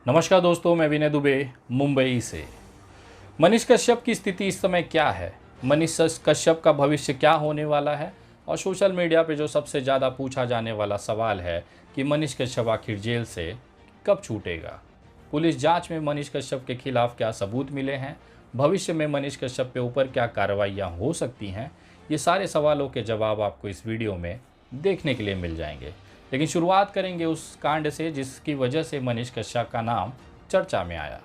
नमस्कार दोस्तों, मैं विनय दुबे मुंबई से। मनीष कश्यप की स्थिति इस समय क्या है, मनीष कश्यप का भविष्य क्या होने वाला है, और सोशल मीडिया पे जो सबसे ज़्यादा पूछा जाने वाला सवाल है कि मनीष कश्यप आखिर जेल से कब छूटेगा। पुलिस जांच में मनीष कश्यप के खिलाफ क्या सबूत मिले हैं, भविष्य में मनीष कश्यप के ऊपर क्या कार्रवाइयाँ हो सकती हैं, ये सारे सवालों के जवाब आपको इस वीडियो में देखने के लिए मिल जाएंगे। लेकिन शुरुआत करेंगे उस कांड से जिसकी वजह से मनीष कश्यप का नाम चर्चा में आया।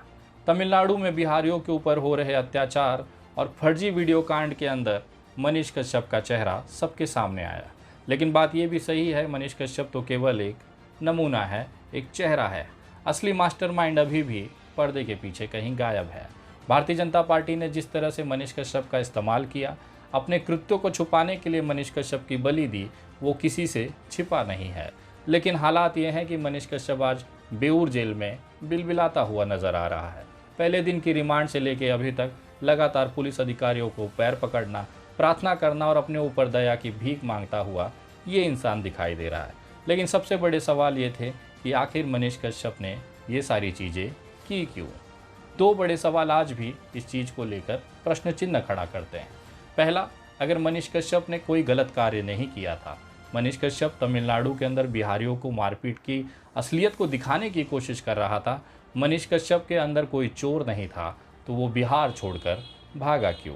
तमिलनाडु में बिहारियों के ऊपर हो रहे अत्याचार और फर्जी वीडियो कांड के अंदर मनीष कश्यप का चेहरा सबके सामने आया। लेकिन बात यह भी सही है, मनीष कश्यप तो केवल एक नमूना है, एक चेहरा है। असली मास्टरमाइंड अभी भी पर्दे के पीछे कहीं गायब है। भारतीय जनता पार्टी ने जिस तरह से मनीष कश्यप का इस्तेमाल किया, अपने कृत्यों को छुपाने के लिए मनीष कश्यप की बलि दी, वो किसी से छिपा नहीं है। लेकिन हालात ये हैं कि मनीष कश्यप आज बेऊर जेल में बिलबिलाता हुआ नजर आ रहा है। पहले दिन की रिमांड से लेकर अभी तक लगातार पुलिस अधिकारियों को पैर पकड़ना, प्रार्थना करना और अपने ऊपर दया की भीख मांगता हुआ ये इंसान दिखाई दे रहा है। लेकिन सबसे बड़े सवाल ये थे कि आखिर मनीष कश्यप ने ये सारी चीज़ें की क्यों। दो बड़े सवाल आज भी इस चीज़ को लेकर प्रश्न चिन्ह खड़ा करते हैं। पहला, अगर मनीष कश्यप ने कोई गलत कार्य नहीं किया था, मनीष कश्यप तमिलनाडु के अंदर बिहारियों को मारपीट की असलियत को दिखाने की कोशिश कर रहा था, मनीष कश्यप के अंदर कोई चोर नहीं था, तो वो बिहार छोड़कर भागा क्यों?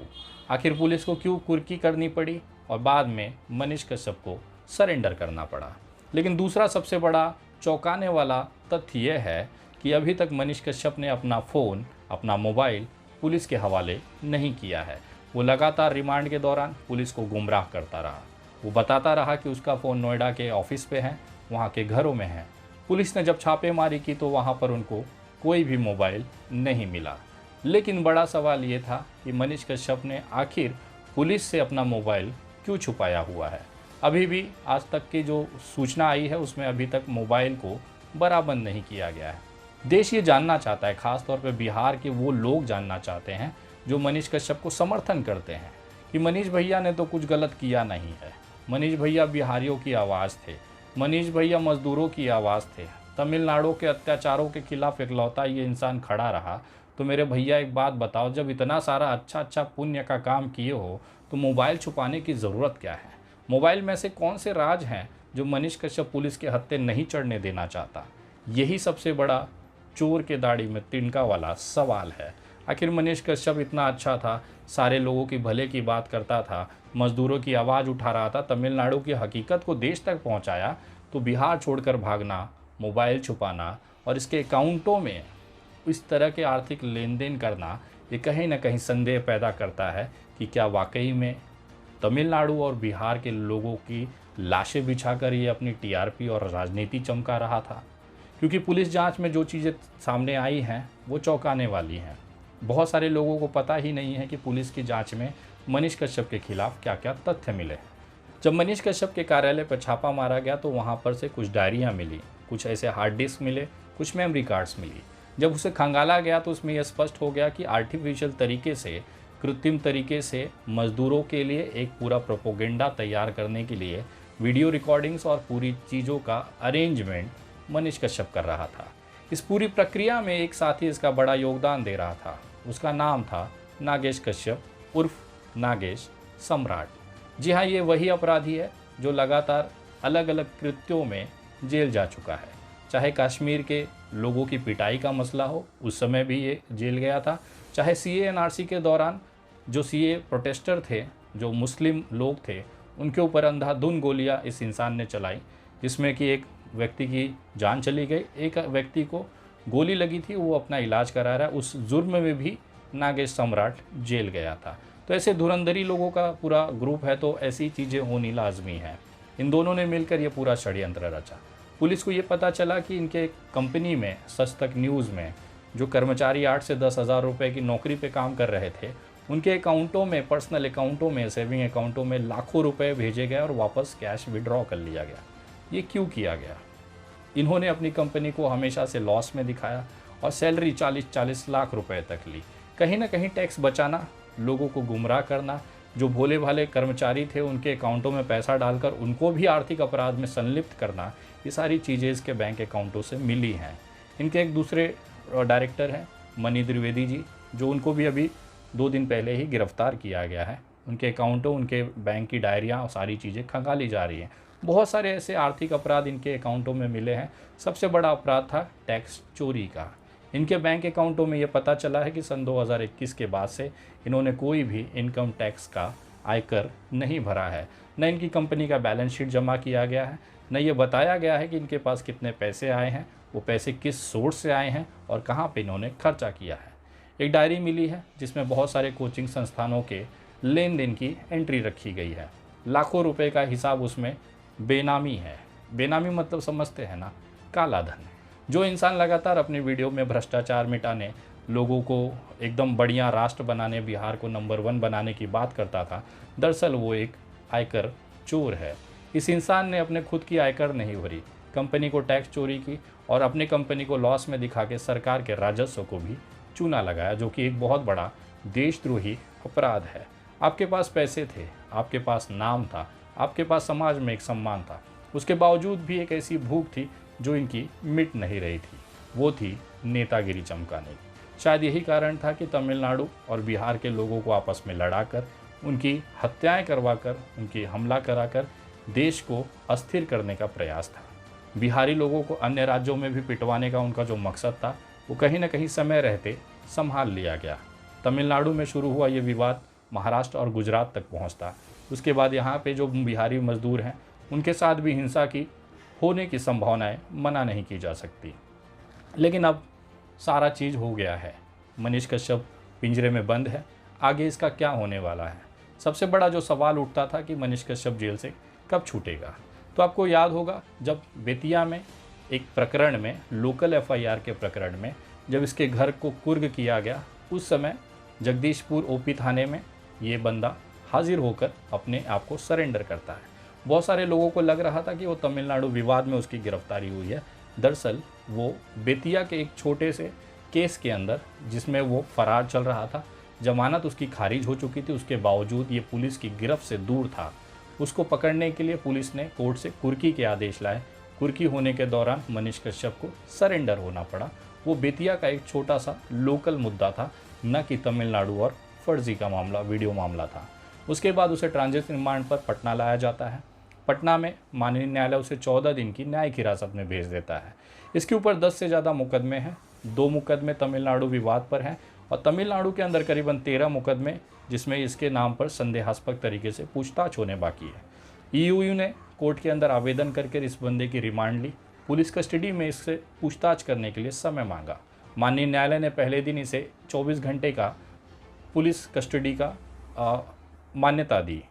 आखिर पुलिस को क्यों कुर्की करनी पड़ी और बाद में मनीष कश्यप को सरेंडर करना पड़ा? लेकिन दूसरा सबसे बड़ा चौंकाने वाला तथ्य यह है कि अभी तक मनीष कश्यप ने अपना फ़ोन, अपना मोबाइल पुलिस के हवाले नहीं किया है। वो लगातार रिमांड के दौरान पुलिस को गुमराह करता रहा। वो बताता रहा कि उसका फ़ोन नोएडा के ऑफिस पे है, वहाँ के घरों में है। पुलिस ने जब छापेमारी की तो वहाँ पर उनको कोई भी मोबाइल नहीं मिला। लेकिन बड़ा सवाल ये था कि मनीष कश्यप ने आखिर पुलिस से अपना मोबाइल क्यों छुपाया हुआ है। अभी भी आज तक की जो सूचना आई है उसमें अभी तक मोबाइल को बराबंद नहीं किया गया है। देश ये जानना चाहता है, ख़ासतौर पर बिहार के वो लोग जानना चाहते हैं जो मनीष कश्यप को समर्थन करते हैं कि मनीष भैया ने तो कुछ गलत किया नहीं है। मनीष भैया बिहारियों की आवाज़ थे, मनीष भैया मजदूरों की आवाज़ थे। तमिलनाडु के अत्याचारों के खिलाफ इकलौता ये इंसान खड़ा रहा। तो मेरे भैया एक बात बताओ, जब इतना सारा अच्छा पुण्य का काम किए हो तो मोबाइल छुपाने की ज़रूरत क्या है? मोबाइल में से कौन से राज हैं जो मनीष कश्यप पुलिस के हत्थे नहीं चढ़ने देना चाहता? यही सबसे बड़ा चोर के दाढ़ी में तिनका वाला सवाल है। आखिर मनीष कश्यप इतना अच्छा था, सारे लोगों की भले की बात करता था, मजदूरों की आवाज़ उठा रहा था, तमिलनाडु की हकीकत को देश तक पहुंचाया, तो बिहार छोड़कर भागना, मोबाइल छुपाना और इसके अकाउंटों में इस तरह के आर्थिक लेन देन करना, ये कहीं ना कहीं संदेह पैदा करता है कि क्या वाकई में तमिलनाडु और बिहार के लोगों की लाशें बिछाकर ये अपनी टीआरपी और राजनीति चमका रहा था। क्योंकि पुलिस जांच में जो चीज़ें सामने आई हैं वो चौंकाने वाली हैं। बहुत सारे लोगों को पता ही नहीं है कि पुलिस की जांच में मनीष कश्यप के खिलाफ क्या क्या तथ्य मिले। जब मनीष कश्यप के कार्यालय पर छापा मारा गया तो वहां पर से कुछ डायरियां मिली, कुछ ऐसे हार्ड डिस्क मिले, कुछ मेमोरी कार्ड्स मिली। जब उसे खंगाला गया तो उसमें यह स्पष्ट हो गया कि आर्टिफिशियल तरीके से, कृत्रिम तरीके से मजदूरों के लिए एक पूरा प्रोपोगेंडा तैयार करने के लिए वीडियो रिकॉर्डिंग्स और पूरी चीज़ों का अरेंजमेंट मनीष कश्यप कर रहा था। इस पूरी प्रक्रिया में एक साथी इसका बड़ा योगदान दे रहा था। उसका नाम था नागेश कश्यप उर्फ नागेश सम्राट। जी हाँ, ये वही अपराधी है जो लगातार अलग अलग कृत्यों में जेल जा चुका है। चाहे कश्मीर के लोगों की पिटाई का मसला हो, उस समय भी ये जेल गया था। चाहे सीए एनआरसी के दौरान जो सीए प्रोटेस्टर थे, जो मुस्लिम लोग थे, उनके ऊपर अंधाधुंध गोलियां इस इंसान ने चलाई, जिसमें कि एक व्यक्ति की जान चली गई, एक व्यक्ति को गोली लगी थी, वो अपना इलाज करा रहा है। उस जुर्म में भी नागेश सम्राट जेल गया था। तो ऐसे धुरंधरी लोगों का पूरा ग्रुप है, तो ऐसी चीज़ें होनी लाजमी है। इन दोनों ने मिलकर ये पूरा षड्यंत्र रचा। पुलिस को ये पता चला कि इनके कंपनी में, सच तक न्यूज़ में, जो कर्मचारी 8 से 10 हज़ार रुपये की नौकरी पे काम कर रहे थे, उनके अकाउंटों में, पर्सनल अकाउंटों में, सेविंग अकाउंटों में लाखों रुपए भेजे गए और वापस कैश विड्रॉ कर लिया गया। ये क्यों किया गया? इन्होंने अपनी कंपनी को हमेशा से लॉस में दिखाया और सैलरी 40-40 लाख रुपए तक ली। कहीं ना कहीं टैक्स बचाना, लोगों को गुमराह करना, जो भोले भाले कर्मचारी थे उनके अकाउंटों में पैसा डालकर उनको भी आर्थिक अपराध में संलिप्त करना, ये सारी चीज़ें इसके बैंक अकाउंटों से मिली हैं। इनके एक दूसरे डायरेक्टर हैं मनी द्विवेदी जी, जो उनको भी अभी 2 दिन पहले ही गिरफ्तार किया गया है। उनके अकाउंटों, उनके बैंक की डायरियाँ और सारी चीज़ें खंगाली जा रही हैं। बहुत सारे ऐसे आर्थिक अपराध इनके अकाउंटों में मिले हैं। सबसे बड़ा अपराध था टैक्स चोरी का। इनके बैंक अकाउंटों में ये पता चला है कि सन 2021 के बाद से इन्होंने कोई भी इनकम टैक्स का आयकर नहीं भरा है। न इनकी कंपनी का बैलेंस शीट जमा किया गया है, न ये बताया गया है कि इनके पास कितने पैसे आए हैं, वो पैसे किस सोर्स से आए हैं और कहाँ पे इन्होंने खर्चा किया है। एक डायरी मिली है जिसमें बहुत सारे कोचिंग संस्थानों के लेन देन की एंट्री रखी गई है। लाखों रुपए का हिसाब उसमें बेनामी है। बेनामी मतलब समझते हैं ना, काला धन। जो इंसान लगातार अपनी वीडियो में भ्रष्टाचार मिटाने, लोगों को एकदम बढ़िया राष्ट्र बनाने, बिहार को नंबर 1 बनाने की बात करता था, दरअसल वो एक आयकर चोर है। इस इंसान ने अपने खुद की आयकर नहीं भरी, कंपनी को टैक्स चोरी की और अपनी कंपनी को लॉस में दिखा के सरकार के राजस्व को भी चूना लगाया, जो कि एक बहुत बड़ा देशद्रोही अपराध है। आपके पास पैसे थे, आपके पास नाम था, आपके पास समाज में एक सम्मान था, उसके बावजूद भी एक ऐसी भूख थी जो इनकी मिट नहीं रही थी, वो थी नेतागिरी चमकाने की। शायद यही कारण था कि तमिलनाडु और बिहार के लोगों को आपस में लड़ाकर, उनकी हत्याएं करवाकर, उनकी हमला कराकर देश को अस्थिर करने का प्रयास था। बिहारी लोगों को अन्य राज्यों में भी पिटवाने का उनका जो मकसद था, वो कहीं न कहीं समय रहते संभाल लिया गया। तमिलनाडु में शुरू हुआ ये विवाद महाराष्ट्र और गुजरात तक पहुंचता। उसके बाद यहाँ पे जो बिहारी मजदूर हैं, उनके साथ भी हिंसा की होने की संभावनाएं मना नहीं की जा सकती। लेकिन अब सारा चीज़ हो गया है। मनीष कश्यप पिंजरे में बंद है। आगे इसका क्या होने वाला है? सबसे बड़ा जो सवाल उठता था कि मनीष कश्यप जेल से कब छूटेगा। तो आपको याद होगा, जब बेतिया में एक प्रकरण में, लोकल एफआईआर के प्रकरण में, जब इसके घर को कुर्ग किया गया, उस समय जगदीशपुर ओपी थाने में ये बंदा हाजिर होकर अपने आप को सरेंडर करता है। बहुत सारे लोगों को लग रहा था कि वो तमिलनाडु विवाद में उसकी गिरफ्तारी हुई है। दरअसल वो बेतिया के एक छोटे से केस के अंदर, जिसमें वो फरार चल रहा था, जमानत उसकी खारिज हो चुकी थी, उसके बावजूद ये पुलिस की गिरफ्त से दूर था। उसको पकड़ने के लिए पुलिस ने कोर्ट से कुर्की के आदेश लाए। कुर्की होने के दौरान मनीष कश्यप को सरेंडर होना पड़ा। वो बेतिया का एक छोटा सा लोकल मुद्दा था, न कि तमिलनाडु और फर्जी का मामला, वीडियो मामला था। उसके बाद उसे ट्रांजिट रिमांड पर पटना लाया जाता है। पटना में माननीय न्यायालय उसे 14 दिन की न्यायिक हिरासत में भेज देता है। इसके ऊपर 10 से ज़्यादा मुकदमे हैं। 2 मुकदमे तमिलनाडु विवाद पर हैं और तमिलनाडु के अंदर करीबन 13 मुकदमे, जिसमें इसके नाम पर संदेहास्पद तरीके से पूछताछ होने बाकी है। ईयू ने कोर्ट के अंदर आवेदन करके इस बंदे की रिमांड ली। पुलिस कस्टडी में इससे पूछताछ करने के लिए समय मांगा। माननीय न्यायालय ने पहले दिन इसे 24 घंटे का पुलिस कस्टडी का मान्यता दी।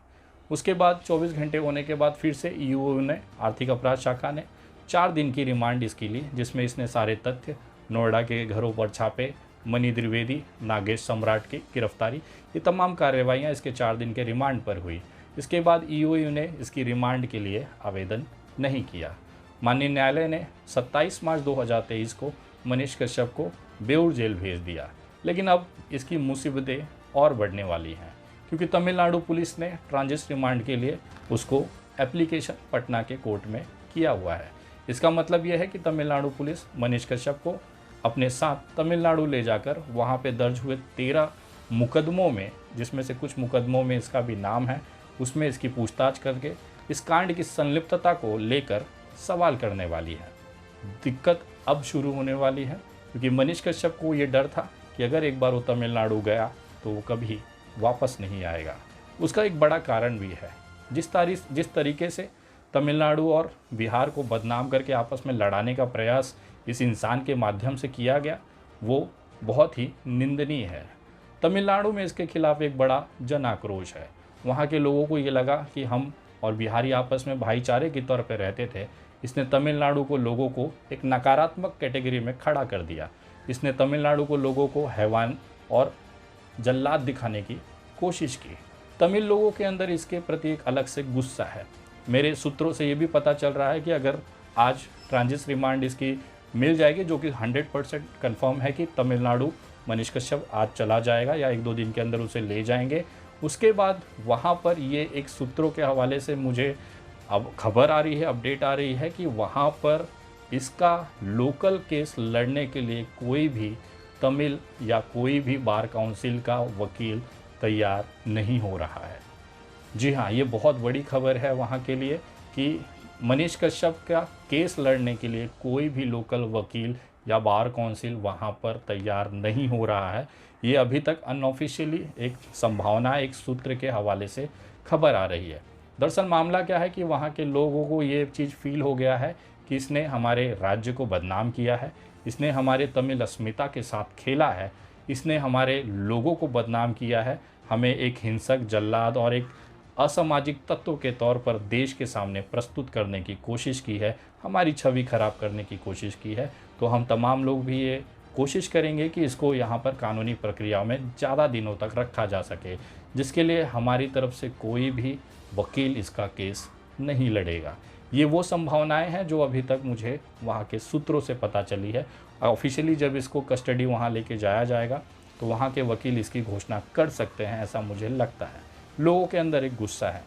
उसके बाद 24 घंटे होने के बाद फिर से ईयू ने, आर्थिक अपराध शाखा ने 4 दिन की रिमांड इसकी ली, जिसमें इसने सारे तथ्य, नोएडा के घरों पर छापे, मनी द्विवेदी, नागेश सम्राट की गिरफ्तारी, ये तमाम कार्रवाइयाँ इसके 4 दिन के रिमांड पर हुई। इसके बाद ईयू ने इसकी रिमांड के लिए आवेदन नहीं किया। माननीय न्यायालय ने 27 मार्च 2023 को मनीष कश्यप को बेऊर जेल भेज दिया। लेकिन अब इसकी मुसीबतें और बढ़ने वाली हैं, क्योंकि तमिलनाडु पुलिस ने ट्रांजिट रिमांड के लिए उसको एप्लीकेशन पटना के कोर्ट में किया हुआ है। इसका मतलब यह है कि तमिलनाडु पुलिस मनीष कश्यप को अपने साथ तमिलनाडु ले जाकर वहाँ पे दर्ज हुए 13 मुकदमों में, जिसमें से कुछ मुकदमों में इसका भी नाम है, उसमें इसकी पूछताछ करके इस कांड की संलिप्तता को लेकर सवाल करने वाली है। दिक्कत अब शुरू होने वाली है, क्योंकि मनीष कश्यप को ये डर था कि अगर एक बार वो तमिलनाडु गया तो वो कभी वापस नहीं आएगा। उसका एक बड़ा कारण भी है। जिस तरीके से तमिलनाडु और बिहार को बदनाम करके आपस में लड़ाने का प्रयास इस इंसान के माध्यम से किया गया, वो बहुत ही निंदनीय है। तमिलनाडु में इसके खिलाफ एक बड़ा जन आक्रोश है। वहाँ के लोगों को ये लगा कि हम और बिहारी आपस में भाईचारे के तौर पर रहते थे। इसने तमिलनाडु को, लोगों को एक नकारात्मक कैटेगरी में खड़ा कर दिया। इसने तमिलनाडु को, लोगों को हैवान और जल्लाद दिखाने की कोशिश की। तमिल लोगों के अंदर इसके प्रति एक अलग से गुस्सा है। मेरे सूत्रों से ये भी पता चल रहा है कि अगर आज ट्रांजिट रिमांड इसकी मिल जाएगी, जो कि 100% कन्फर्म है कि तमिलनाडु मनीष कश्यप आज चला जाएगा या 1-2 दिन के अंदर उसे ले जाएंगे। उसके बाद वहाँ पर ये एक सूत्रों के हवाले से मुझे अब खबर आ रही है, अपडेट आ रही है कि वहाँ पर इसका लोकल केस लड़ने के लिए कोई भी तमिल या कोई भी बार काउंसिल का वकील तैयार नहीं हो रहा है। जी हाँ, ये बहुत बड़ी खबर है वहाँ के लिए कि मनीष कश्यप का केस लड़ने के लिए कोई भी लोकल वकील या बार काउंसिल वहाँ पर तैयार नहीं हो रहा है। ये अभी तक अनऑफिशियली एक संभावना, एक सूत्र के हवाले से खबर आ रही है। दरअसल मामला क्या है कि वहाँ के लोगों को ये चीज़ फील हो गया है कि इसने हमारे राज्य को बदनाम किया है, इसने हमारे तमिल अस्मिता के साथ खेला है, इसने हमारे लोगों को बदनाम किया है, हमें एक हिंसक, जल्लाद और एक असामाजिक तत्व के तौर पर देश के सामने प्रस्तुत करने की कोशिश की है, हमारी छवि खराब करने की कोशिश की है। तो हम तमाम लोग भी ये कोशिश करेंगे कि इसको यहाँ पर कानूनी प्रक्रिया में ज़्यादा दिनों तक रखा जा सके, जिसके लिए हमारी तरफ से कोई भी वकील इसका केस नहीं लड़ेगा। ये वो संभावनाएं हैं जो अभी तक मुझे वहाँ के सूत्रों से पता चली है। ऑफिशियली जब इसको कस्टडी वहाँ लेके जाया जाएगा तो वहाँ के वकील इसकी घोषणा कर सकते हैं, ऐसा मुझे लगता है। लोगों के अंदर एक गुस्सा है।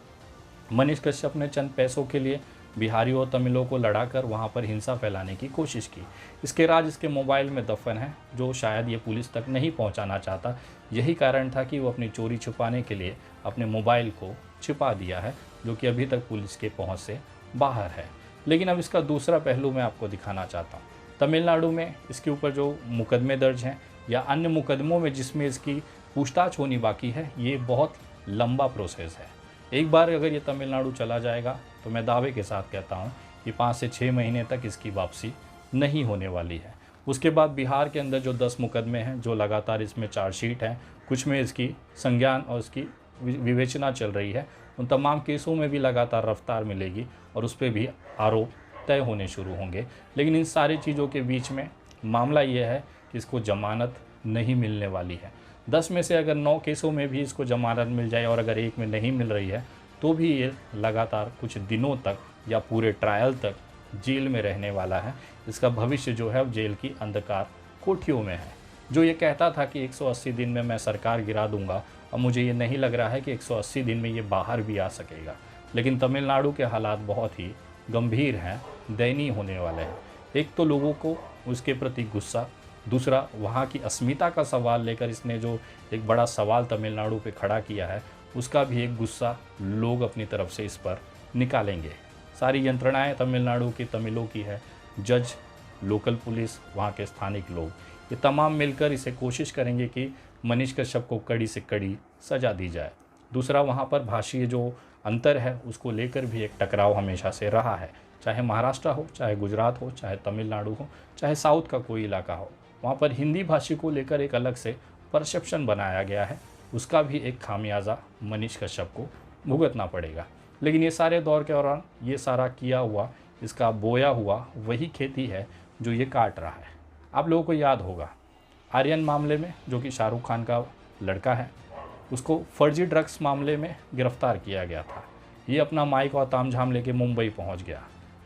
मनीष कश्यप ने चंद पैसों के लिए बिहारियों और तमिलों को लड़ाकर वहाँ पर हिंसा फैलाने की कोशिश की। इसके राज इसके मोबाइल में दफन है, जो शायद ये पुलिस तक नहीं पहुँचाना चाहता। यही कारण था कि वो अपनी चोरी छुपाने के लिए अपने मोबाइल को छिपा दिया है, जो कि अभी तक पुलिस के पहुँच से बाहर है। लेकिन अब इसका दूसरा पहलू मैं आपको दिखाना चाहता हूँ। तमिलनाडु में इसके ऊपर जो मुकदमे दर्ज हैं या अन्य मुकदमों में जिसमें इसकी पूछताछ होनी बाकी है, ये बहुत लंबा प्रोसेस है। एक बार अगर ये तमिलनाडु चला जाएगा तो मैं दावे के साथ कहता हूँ कि 5 से 6 महीने तक इसकी वापसी नहीं होने वाली है। उसके बाद बिहार के अंदर जो 10 मुकदमे हैं, जो लगातार इसमें चार्जशीट हैं, कुछ में इसकी संज्ञान और इसकी विवेचना चल रही है, उन तमाम केसों में भी लगातार रफ्तार मिलेगी और उस पर भी आरोप तय होने शुरू होंगे। लेकिन इन सारी चीज़ों के बीच में मामला ये है कि इसको जमानत नहीं मिलने वाली है। 10 में से अगर 9 केसों में भी इसको जमानत मिल जाए और अगर एक में नहीं मिल रही है तो भी ये लगातार कुछ दिनों तक या पूरे ट्रायल तक जेल में रहने वाला है। इसका भविष्य जो है अब जेल की अंधकार कोठियों में है। जो ये कहता था कि 180 दिन में मैं सरकार गिरा दूंगा, अब मुझे ये नहीं लग रहा है कि 180 दिन में ये बाहर भी आ सकेगा। लेकिन तमिलनाडु के हालात बहुत ही गंभीर हैं, दयनीय होने वाले हैं। एक तो लोगों को उसके प्रति गुस्सा, दूसरा वहाँ की अस्मिता का सवाल लेकर इसने जो एक बड़ा सवाल तमिलनाडु पे खड़ा किया है, उसका भी एक गुस्सा लोग अपनी तरफ से इस पर निकालेंगे। सारी यंत्रणाएं तमिलनाडु की तमिलों की है, जज, लोकल पुलिस, वहाँ के स्थानिक लोग, ये तमाम मिलकर इसे कोशिश करेंगे कि मनीष कश्यप को कड़ी से कड़ी सज़ा दी जाए। दूसरा, वहाँ पर भाषीय जो अंतर है उसको लेकर भी एक टकराव हमेशा से रहा है, चाहे महाराष्ट्र हो, चाहे गुजरात हो, चाहे तमिलनाडु हो, चाहे साउथ का कोई इलाका हो। वहाँ पर हिंदी भाषी को लेकर एक अलग से परसेप्शन बनाया गया है, उसका भी एक खामियाजा मनीष कश्यप को भुगतना पड़ेगा। लेकिन ये सारे दौर के दौरान ये सारा किया हुआ, इसका बोया हुआ वही खेती है जो ये काट रहा है। आप लोगों को याद होगा आर्यन मामले में, जो कि शाहरुख खान का लड़का है, उसको फर्जी ड्रग्स मामले में गिरफ्तार किया गया था। ये अपना माइक और तामझाम लेके मुंबई पहुंच गया।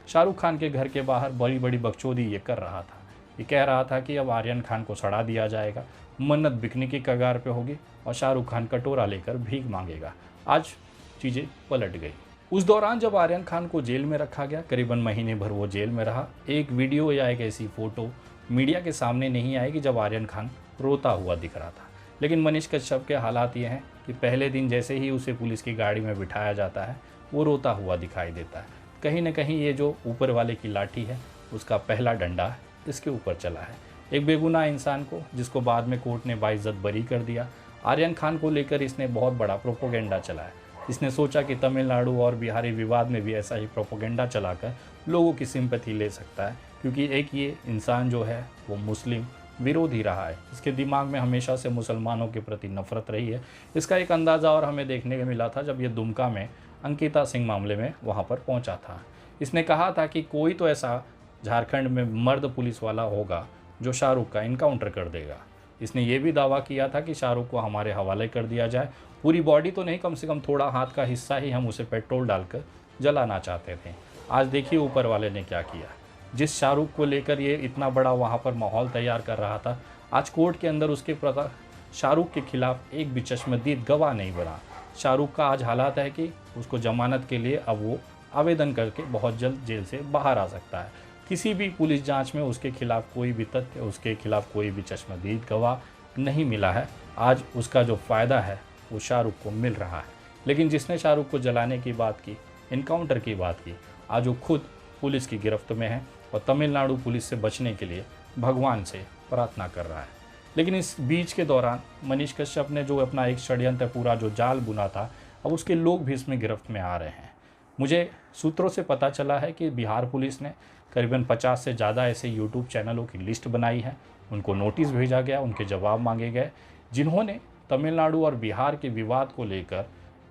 शाहरुख खान के घर के बाहर बड़ी बड़ी बकचोदी ये कर रहा था। ये कह रहा था कि अब आर्यन खान को सड़ा दिया जाएगा, मन्नत बिकने की कगार पे होगी और शाहरुख खान कटोरा लेकर भीख मांगेगा। आज चीज़ें पलट गई। उस दौरान जब आर्यन खान को जेल में रखा गया, करीबन महीने भर वो जेल में रहा, एक वीडियो या एक ऐसी फ़ोटो मीडिया के सामने नहीं आई कि जब आर्यन खान रोता हुआ दिख रहा था। लेकिन मनीष कश्यप के हालात ये हैं कि पहले दिन जैसे ही उसे पुलिस की गाड़ी में बिठाया जाता है, वो रोता हुआ दिखाई देता है। कहीं ना कहीं ये जो ऊपर वाले की लाठी है, उसका पहला डंडा इसके ऊपर चला है। एक बेगुनाह इंसान को, जिसको बाद में कोर्ट ने बाइज्जत बरी कर दिया, आर्यन खान को लेकर इसने बहुत बड़ा प्रोपोगेंडा चलाया। इसने सोचा कि तमिलनाडु और बिहारी विवाद में भी ऐसा ही प्रोपोगेंडा चलाकर लोगों की सिंपैथी ले सकता है, क्योंकि एक ये इंसान जो है वो मुस्लिम विरोधी रहा है। इसके दिमाग में हमेशा से मुसलमानों के प्रति नफरत रही है। इसका एक अंदाज़ा और हमें देखने को मिला था जब ये दुमका में अंकिता सिंह मामले में वहाँ पर पहुँचा था। इसने कहा था कि कोई तो ऐसा झारखंड में मर्द पुलिस वाला होगा जो शाहरुख का इनकाउंटर कर देगा। इसने ये भी दावा किया था कि शाहरुख को हमारे हवाले कर दिया जाए, पूरी बॉडी तो नहीं, कम से कम थोड़ा हाथ का हिस्सा ही हम उसे पेट्रोल डालकर जलाना चाहते थे। आज देखिए ऊपर वाले ने क्या किया। जिस शाहरुख को लेकर ये इतना बड़ा वहाँ पर माहौल तैयार कर रहा था, आज कोर्ट के अंदर उसके प्रति शाहरुख के खिलाफ एक भी चश्मदीद गवाह नहीं बना। शाहरुख का आज हालात है कि उसको जमानत के लिए अब वो आवेदन करके बहुत जल्द जेल से बाहर आ सकता है। किसी भी पुलिस जांच में उसके खिलाफ कोई भी तथ्य, उसके खिलाफ कोई भी चश्मदीद गवाह नहीं मिला है। आज उसका जो फ़ायदा है वो शाहरुख को मिल रहा है। लेकिन जिसने शाहरुख को जलाने की बात की, इनकाउंटर की बात की, आज वो खुद पुलिस की गिरफ्त में है और तमिलनाडु पुलिस से बचने के लिए भगवान से प्रार्थना कर रहा है। लेकिन इस बीच के दौरान मनीष कश्यप ने जो अपना एक षड्यंत्र, पूरा जो जाल बुना था, अब उसके लोग भी इसमें गिरफ्त में आ रहे हैं। मुझे सूत्रों से पता चला है कि बिहार पुलिस ने करीबन 50 से ज़्यादा ऐसे यूट्यूब चैनलों की लिस्ट बनाई है। उनको नोटिस भेजा गया, उनके जवाब मांगे गए, जिन्होंने तमिलनाडु और बिहार के विवाद को लेकर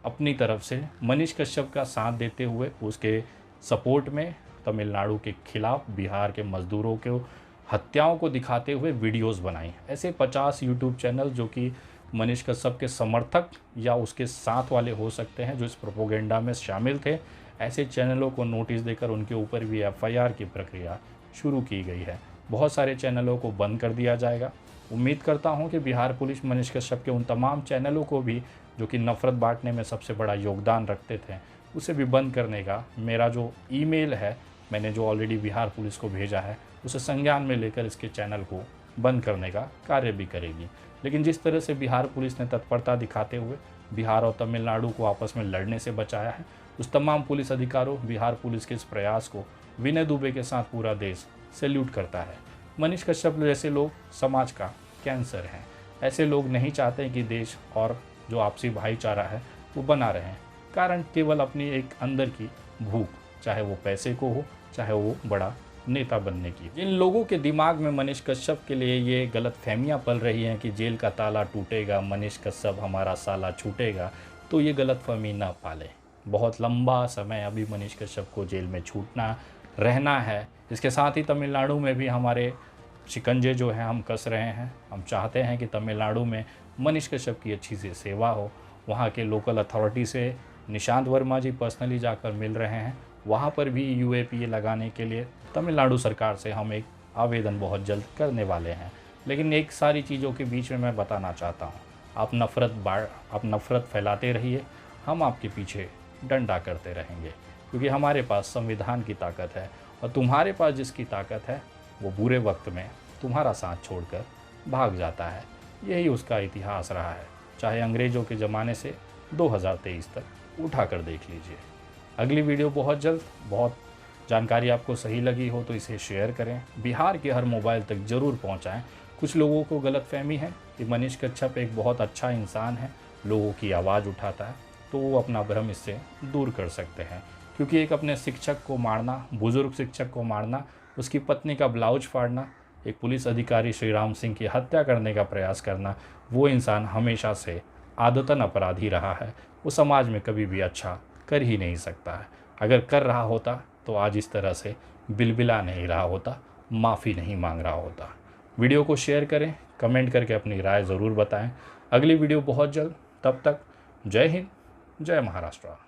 अपनी तरफ से मनीष कश्यप का साथ देते हुए उसके सपोर्ट में तमिलनाडु के खिलाफ बिहार के मजदूरों के हत्याओं को दिखाते हुए वीडियोस बनाई। ऐसे 50 यूट्यूब चैनल जो कि मनीष कश्यप के समर्थक या उसके साथ वाले हो सकते हैं, जो इस प्रोपोगेंडा में शामिल थे, ऐसे चैनलों को नोटिस देकर उनके ऊपर भी एफआईआर की प्रक्रिया शुरू की गई है। बहुत सारे चैनलों को बंद कर दिया जाएगा। उम्मीद करता हूं कि बिहार पुलिस मनीष कश्यप के उन तमाम चैनलों को भी, जो कि नफ़रत बांटने में सबसे बड़ा योगदान रखते थे, उसे भी बंद करने का मेरा जो ईमेल है, मैंने जो ऑलरेडी बिहार पुलिस को भेजा है, उसे संज्ञान में लेकर इसके चैनल को बंद करने का कार्य भी करेगी। लेकिन जिस तरह से बिहार पुलिस ने तत्परता दिखाते हुए बिहार और तमिलनाडु को आपस में लड़ने से बचाया है, उस तमाम पुलिस अधिकारों, बिहार पुलिस के इस प्रयास को विनय दुबे के साथ पूरा देश सैल्यूट करता है। मनीष कश्यप जैसे लोग समाज का कैंसर हैं। ऐसे लोग नहीं चाहते कि देश और जो आपसी भाईचारा है वो बना रहे। कारण केवल अपनी एक अंदर की भूख, चाहे वो पैसे को हो, चाहे वो बड़ा नेता बनने की। जिन लोगों के दिमाग में मनीष कश्यप के लिए ये गलत फहमियाँ पल रही हैं कि जेल का ताला टूटेगा, मनीष कश्यप हमारा साला छूटेगा, तो ये गलत फहमी ना पाले। बहुत लंबा समय अभी मनीष कश्यप को जेल में छूटना रहना है। इसके साथ ही तमिलनाडु में भी हमारे शिकंजे जो हैं हम कस रहे हैं। हम चाहते हैं कि तमिलनाडु में मनीष कश्यप की अच्छी सी सेवा हो। वहाँ के लोकल अथॉरिटी से निशांत वर्मा जी पर्सनली जाकर मिल रहे हैं। वहाँ पर भी यूएपीए लगाने के लिए तमिलनाडु सरकार से हम एक आवेदन बहुत जल्द करने वाले हैं। लेकिन एक सारी चीज़ों के बीच में मैं बताना चाहता हूँ, आप नफ़रत फैलाते रहिए, हम आपके पीछे डंडा करते रहेंगे, क्योंकि हमारे पास संविधान की ताकत है और तुम्हारे पास जिसकी ताकत है वो बुरे वक्त में तुम्हारा साथ छोड़कर भाग जाता है। यही उसका इतिहास रहा है, चाहे अंग्रेज़ों के ज़माने से 2023 तक उठा कर देख लीजिए। अगली वीडियो बहुत जल्द। बहुत जानकारी आपको सही लगी हो तो इसे शेयर करें, बिहार के हर मोबाइल तक ज़रूर पहुंचाएं। कुछ लोगों को गलतफहमी है कि मनीष कश्यप एक बहुत अच्छा इंसान है, लोगों की आवाज़ उठाता है, तो वो अपना भ्रम इससे दूर कर सकते हैं। क्योंकि एक अपने शिक्षक को मारना, बुज़ुर्ग शिक्षक को मारना, उसकी पत्नी का ब्लाउज फाड़ना, एक पुलिस अधिकारी श्री राम सिंह की हत्या करने का प्रयास करना, वो इंसान हमेशा से आदतन अपराधी रहा है। वो समाज में कभी भी अच्छा कर ही नहीं सकता है। अगर कर रहा होता तो आज इस तरह से बिलबिला नहीं रहा होता, माफ़ी नहीं मांग रहा होता। वीडियो को शेयर करें, कमेंट करके अपनी राय ज़रूर बताएं। अगली वीडियो बहुत जल्द। तब तक जय हिंद, जय महाराष्ट्र।